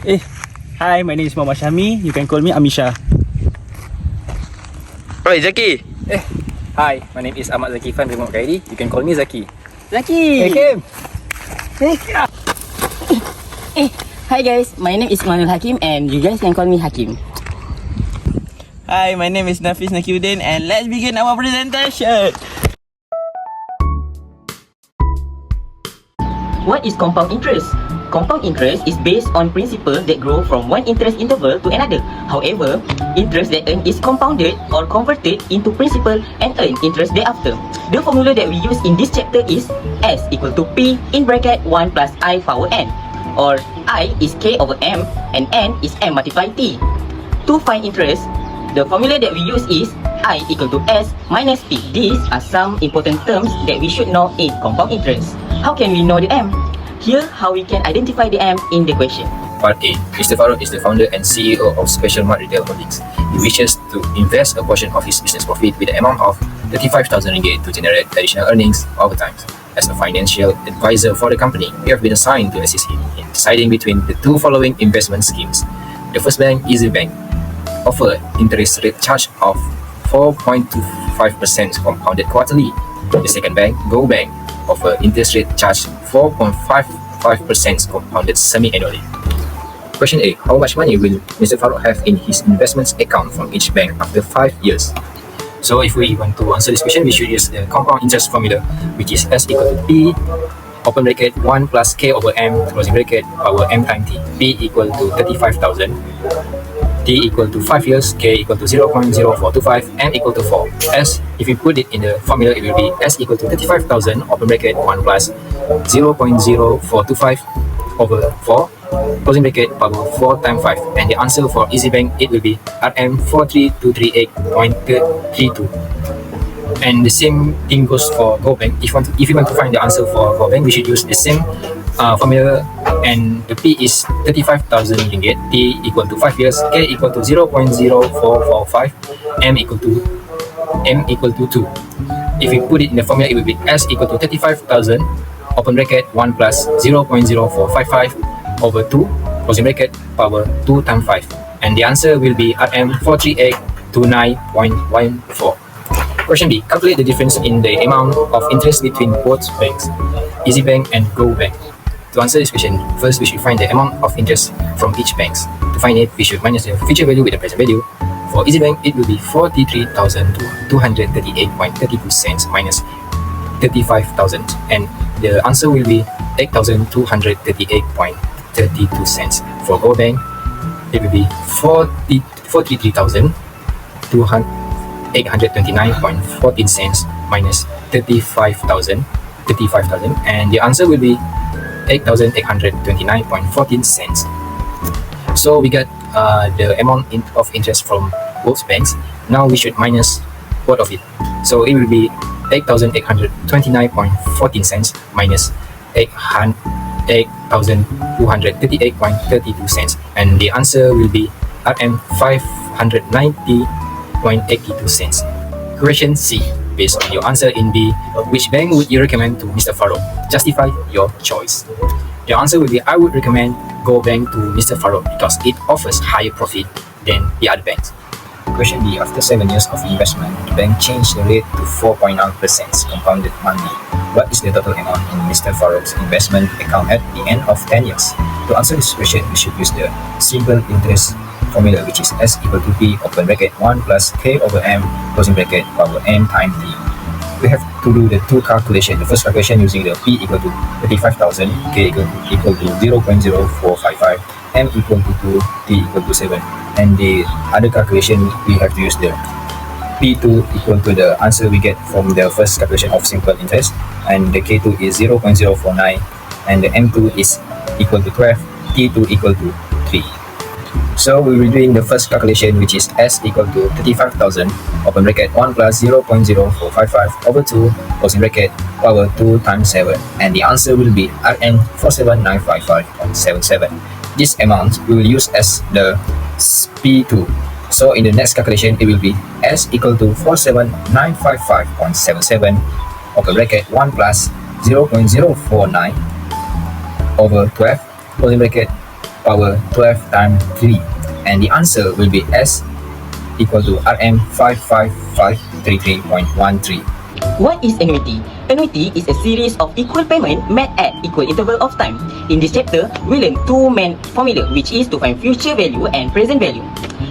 Hi, my name is Muhammad Syami. You can call me Amisha. Alright, Zaki. Hi, my name is Ahmad Zaki Fan Remote Kairi. You can call me Zaki. Zaki! Kim. Hi guys, my name is Manul Hakim and you guys can call me Hakim. Hi, my name is Nafis Nakiuddin and let's begin our presentation. What is compound interest? Compound interest is based on principles that grow from one interest interval to another. However, interest that earned is compounded or converted into principal and earn interest thereafter. The formula that we use in this chapter is S equal to P in bracket 1 plus I power N, or I is K over M and N is M multiplied T. To find interest, the formula that we use is I equal to S minus P. These are some important terms that we should know in compound interest. How can we know the M? Here how we can identify the M in the question. Part A. Mr. Farouk is the founder and CEO of Special Mart Retail Holdings. He wishes to invest a portion of his business profit with the amount of 35,000 ringgit to generate additional earnings over time. As a financial advisor for the company, we have been assigned to assist him in deciding between the two following investment schemes. The first bank, Easy Bank, offer interest rate charge of 4.25% compounded quarterly. The second bank, Go Bank, offer interest rate charge 4.55% compounded semi-annually. Question A. How much money will Mr. Farouk have in his investments account from each bank after 5 years? So if we want to answer this question, we should use the compound interest formula, which is S equal to P, open bracket 1 plus K over M, closing bracket, power M times T. P equal to 35,000. T equal to 5 years, K equal to 0.0425, M equal to 4. S, if we put it in the formula, it will be S equal to 35,000, open bracket 1 plus 0.0425 over 4, closing bracket, power 4 times 5. And the answer for Easy Bank, it will be RM 43238.32. And the same thing goes for Go Bank. If you want to find the answer for Go Bank, we should use the same formula, and the P is 35,000 ringgit, T equal to 5 years, K equal to 0.0445, M equal to 2. If we put it in the formula, it will be S equal to 35,000, open bracket 1 plus 0.0455 over 2, closing bracket, power 2 times 5. And the answer will be RM 43829.14. Question B. Calculate the difference in the amount of interest between both banks, Easy Bank and Go Bank. To answer this question, first we should find the amount of interest from each bank. To find it, we should minus the future value with the present value. For Easy Bank, it will be 43,238.32 cents minus 35,000, and the answer will be 8,238.32 cents. For Go Bank, it will be 43,829.14 cents minus 35,000, and the answer will be 8,829.14 cents. So we got the amount of interest from both banks. Now we should minus both of it. So it will be 8,829.14 cents minus 8,238.32 cents, and the answer will be RM 590.82 cents. Question C. Based on your answer in B, which bank would you recommend to Mr. Farouk? Justify your choice. The answer will be I would recommend Go Bank to Mr. Farouk because it offers higher profit than the other banks. Question B. After 7 years of investment, the bank changed the rate to 4.9% compounded monthly. What is the total amount in Mr. Farouk's investment account at the end of 10 years? To answer this question, we should use the simple interest formula, which is S equal to P, open bracket 1 plus K over M, closing bracket, power M times T. We have to do the two calculations. The first calculation using the P equal to 35,000, K equal to 0.0455, M equal to 2, T equal to 7. And the other calculation, we have to use the P2 equal to the answer we get from the first calculation of simple interest, and the K2 is 0.049, and the M2 is equal to 12, T2 equal to 3. So we will be doing the first calculation, which is S equal to 35,000, open bracket 1 plus 0.0455 over 2, closing bracket, power 2 times 7, and the answer will be Rn 47955.77. This amount we will use as the P2. So in the next calculation, it will be S equal to 47955.77, open bracket 1 plus 0.049 over 12, closing bracket, power 12 times 3, and the answer will be S equal to RM 55533.13. What is annuity? Annuity is a series of equal payment made at equal interval of time. In this chapter, we learn two main formula, which is to find future value and present value.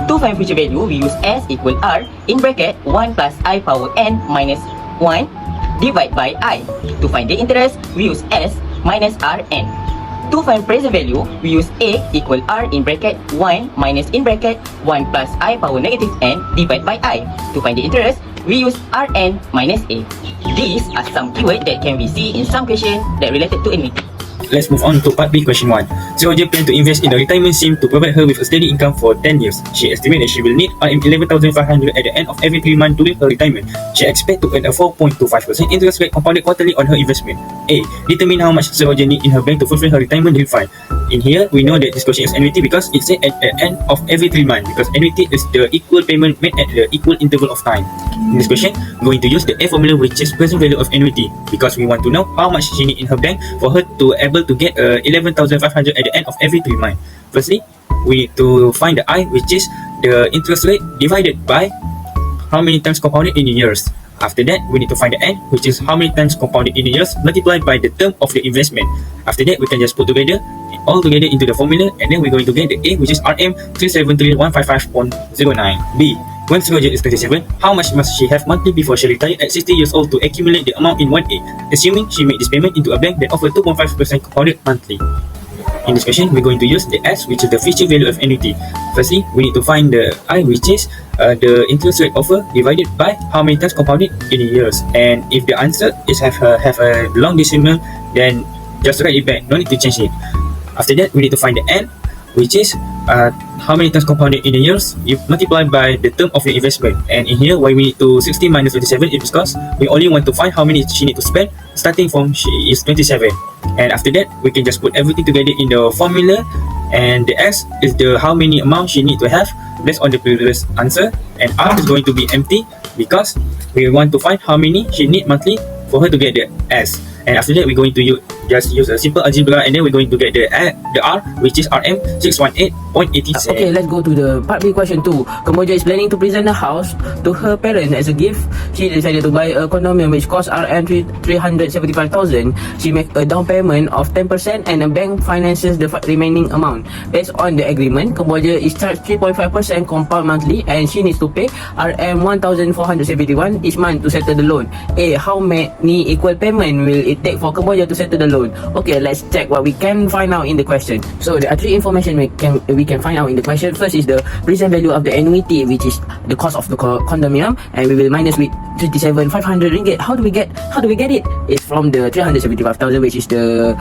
To find future value, we use S equal R in bracket 1 plus I power n minus 1 divided by I. To find the interest, we use S minus Rn. To find present value, we use A equal R in bracket 1 minus in bracket 1 plus I power negative n divided by I. To find the interest, we use Rn minus A. These are some keywords that can be seen in some questions that related to annuity. Let's move on to part B, question 1. Zoja plans to invest in a retirement scheme to provide her with a steady income for 10 years. She estimates that she will need RM11,500 at the end of every 3 months during her retirement. She expects to earn a 4.25% interest rate compounded quarterly on her investment. A. Determine how much Zoja needs in her bank to fulfill her retirement dream fund. In here, we know that this question is annuity because it said at the end of every 3 months, because annuity is the equal payment made at the equal interval of time. In this question, we're going to use the A formula, which is present value of annuity, because we want to know how much she needs in her bank for her to able to get 11,500 at the end of every 3 months. Firstly, we need to find the I, which is the interest rate divided by how many times compounded in years. After that, we need to find the N, which is how many times compounded in years multiplied by the term of the investment. After that, we can just put together all together into the formula, and then we're going to get the A, which is RM 373,155.09. B. When Zoja is 27, how much must she have monthly before she retires at 60 years old to accumulate the amount in 1A, assuming she made this payment into a bank that offers 2.5% compounded monthly? In this question, we're going to use the S, which is the future value of annuity. Firstly, we need to find the I, which is the interest rate offer divided by how many times compounded in years. And if the answer is have a long decimal, then just write it back, no need to change it. After that, we need to find the N, which is how many times compounded in the years you multiply by the term of your investment. And in here, why we need to 60 minus 27 is because we only want to find how many she need to spend starting from she is 27. And after that, we can just put everything together in the formula, and the S is the how many amount she need to have based on the previous answer, and R is going to be empty because we want to find how many she need monthly for her to get the S. And after that, we're going to just use a simple algebra, and then we're going to get the R, which is RM 618.87. Okay, let's go to the part B, question 2. Kemboja is planning to present a house to her parents as a gift. She decided to buy a condominium which costs RM 375,000. She makes a down payment of 10% and the bank finances the remaining amount. Based on the agreement, Kemboja is charged 3.5% compound monthly, and she needs to pay RM 1,471 each month to settle the loan. A. How many equal payment will it take for Kemboja to settle the loan? Okay, let's check what we can find out in the question. So there are 3 information we can find out in the question. First is the present value of the annuity, which is the cost of the condominium, and we will minus with 37,500 ringgit. How do we get it? It's from the 375,000, which is the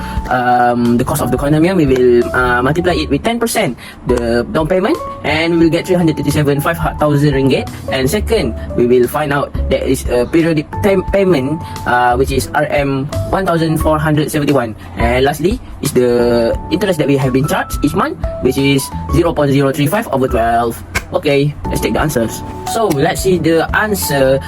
cost of the condominium. We will multiply it with 10% the down payment, and we will get 337,500 ringgit. And second, we will find out there is a periodic payment, which is RM 1,471. And lastly is the interest that we have been charged each month, which is 0.035 over 12. Okay, let's take the answers. So let's see the answer.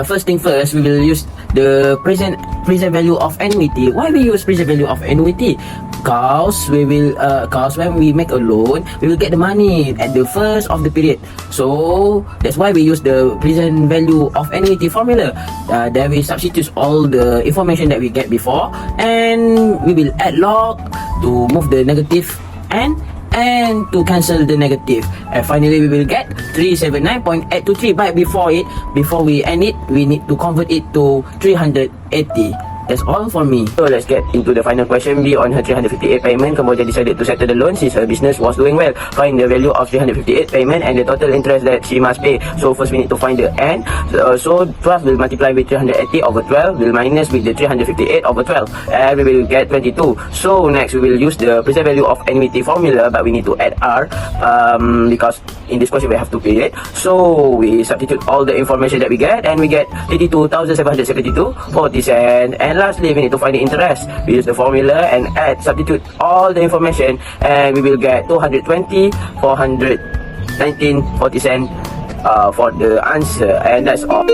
First thing first, we will use the present value of annuity. Why we use present value of annuity? Cause when we make a loan, we will get the money at the first of the period. So that's why we use the present value of annuity formula. Then we substitute all the information that we get before, and we will add log to move the negative and to cancel the negative, and finally we will get 379.823. But before we end it, we need to convert it to 380. That's all for me. So let's get into the final question B. On her 358 payment, Kemboja decided to settle the loan since her business was doing well. Find the value of 358 payment and the total interest that she must pay. So first we need to find the N. So 12 will multiply with 380 over 12, will minus with the 358 over 12, and we will get 22. So next we will use the present value of annuity formula, but we need to add R because in this question we have to pay it. So we substitute all the information that we get, and we get 82,772.40 cents. And lastly, we need to find the interest. We use the formula and substitute all the information, and we will get 220,419.40 cents for the answer. And that's all.